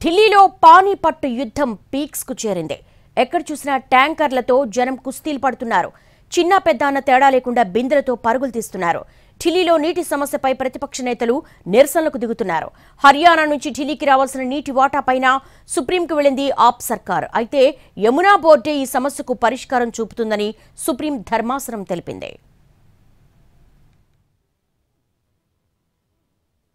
ఢిల్లీలో పానీపట్టు యుద్ధం పీక్స్ కు చేరింది. ఎక్కడ చూసినా ట్యాంకర్లతో జనం కుస్తీలు పడుతున్నారు. చిన్న పెద్ద అన్న తేడా లేకుండా బిందెలతో పరుగులు తీస్తున్నారు. ఢిల్లీలో నీటి సమస్యపై ప్రతిపక్ష నేతలు నిరసనలకు దిగుతున్నారు. హర్యానా నుంచి ఢిల్లీకి రావాల్సిన నీటి వాటాపైన సుప్రీంకు వెళ్లింది ఆప్ సర్కార్. అయితే యమునా బోర్డే ఈ సమస్యకు పరిష్కారం చూపుతుందని సుప్రీం ధర్మాసనం తెలిపింది.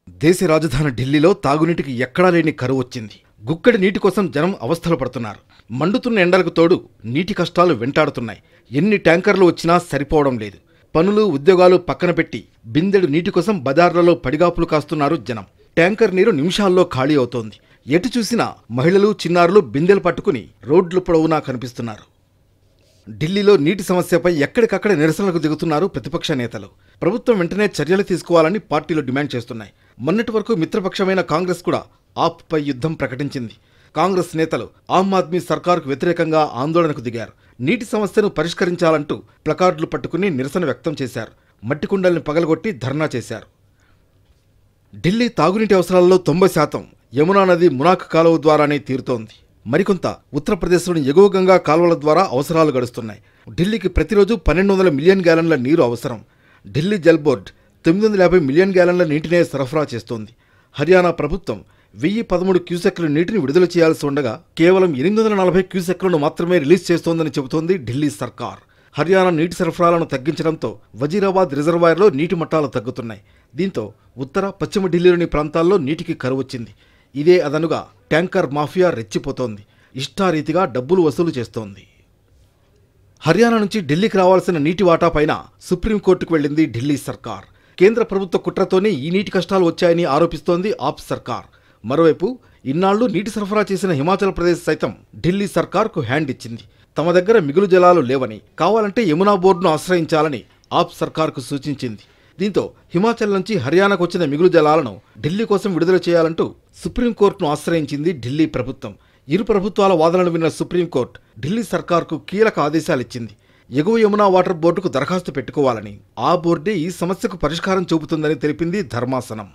దేశ రాజధాని ఢిల్లీలో తాగునీటికి ఎక్కడా లేని కరువు వచ్చింది. గుక్కడి నీటి కోసం జనం అవస్థలు పడుతున్నారు. మండుతున్న ఎండలకు తోడు నీటి కష్టాలు వెంటాడుతున్నాయి. ఎన్ని ట్యాంకర్లు వచ్చినా సరిపోవడం లేదు. పనులు ఉద్యోగాలు పక్కన పెట్టి బిందెడు నీటి కోసం బజార్లలో పడిగాపులు కాస్తున్నారు జనం. ట్యాంకర్ నీరు నిమిషాల్లో ఖాళీ అవుతోంది. ఎటు చూసినా మహిళలు చిన్నారులు బిందెలు పట్టుకుని రోడ్లు పొడవునా కనిపిస్తున్నారు. ఢిల్లీలో నీటి సమస్యపై ఎక్కడికక్కడ నిరసనలకు దిగుతున్నారు ప్రతిపక్ష నేతలు. ప్రభుత్వం వెంటనే చర్యలు తీసుకోవాలని పార్టీలు డిమాండ్ చేస్తున్నాయి. మొన్నటి వరకు మిత్రపక్షమైన కాంగ్రెస్ కూడా ఆప్పై యుద్ధం ప్రకటించింది. కాంగ్రెస్ నేతలు ఆమ్ ఆద్మీ సర్కారుకు వ్యతిరేకంగా ఆందోళనకు దిగారు. నీటి సమస్యను పరిష్కరించాలంటూ ప్లకార్డులు పట్టుకుని నిరసన వ్యక్తం చేశారు. మట్టి కుండల్ని పగలగొట్టి ధర్నా చేశారు. ఢిల్లీ తాగునీటి అవసరాల్లో 90% యమునా నది మునాక్ కాలువ ద్వారానే తీరుతోంది. మరికొంత ఉత్తరప్రదేశ్లోని ఎగువ గంగా కాలువల ద్వారా అవసరాలు గడుస్తున్నాయి. ఢిల్లీకి ప్రతిరోజు 1200 మిలియన్ గ్యాలన్ల నీరు అవసరం. ఢిల్లీ జల్ బోర్డు 950 మిలియన్ గ్యాలన్ల నీటినే సరఫరా చేస్తోంది. హర్యానా ప్రభుత్వం 1013 క్యూసెక్ల నీటిని విడుదల చేయాల్సి ఉండగా కేవలం 840 క్యూసెక్లను మాత్రమే రిలీజ్ చేస్తోందని చెబుతోంది ఢిల్లీ సర్కార్. హర్యానా నీటి సరఫరాలను తగ్గించడంతో వజీరాబాద్ రిజర్వాయర్లో నీటి మట్టాలు తగ్గుతున్నాయి. దీంతో ఉత్తర పశ్చిమ ఢిల్లీలోని ప్రాంతాల్లో నీటికి కరువు వచ్చింది. ఇదే అదనుగా ట్యాంకర్ మాఫియా రెచ్చిపోతోంది. ఇష్టారీతిగా డబ్బులు వసూలు చేస్తోంది. హర్యానా నుంచి ఢిల్లీకి రావాల్సిన నీటి వాటా పైన సుప్రీంకోర్టుకు వెళ్లింది ఢిల్లీ సర్కార్. కేంద్ర ప్రభుత్వ కుట్రతోనే ఈ నీటి కష్టాలు వచ్చాయని ఆరోపిస్తోంది ఆప్ సర్కార్. మరోవైపు ఇన్నాళ్లు నీటి సరఫరా చేసిన హిమాచల్ ప్రదేశ్ సైతం ఢిల్లీ సర్కార్కు హ్యాండ్ ఇచ్చింది. తమ దగ్గర మిగులు జలాలు లేవని, కావాలంటే యమునా బోర్డును ఆశ్రయించాలని ఆప్ సర్కార్కు సూచించింది. దీంతో హిమాచల్ నుంచి హర్యానాకు వచ్చిన మిగులు జలాలను ఢిల్లీ కోసం విడుదల చేయాలంటూ సుప్రీంకోర్టును ఆశ్రయించింది ఢిల్లీ ప్రభుత్వం. ఇరు ప్రభుత్వాల వాదనలు విన్న సుప్రీంకోర్టు ఢిల్లీ సర్కార్కు కీలక ఆదేశాలిచ్చింది. ఎగువ యమునా వాటర్ బోర్డుకు దరఖాస్తు పెట్టుకోవాలని, ఆ బోర్డే ఈ సమస్యకు పరిష్కారం చూపుతుందని తెలిపింది ధర్మాసనం.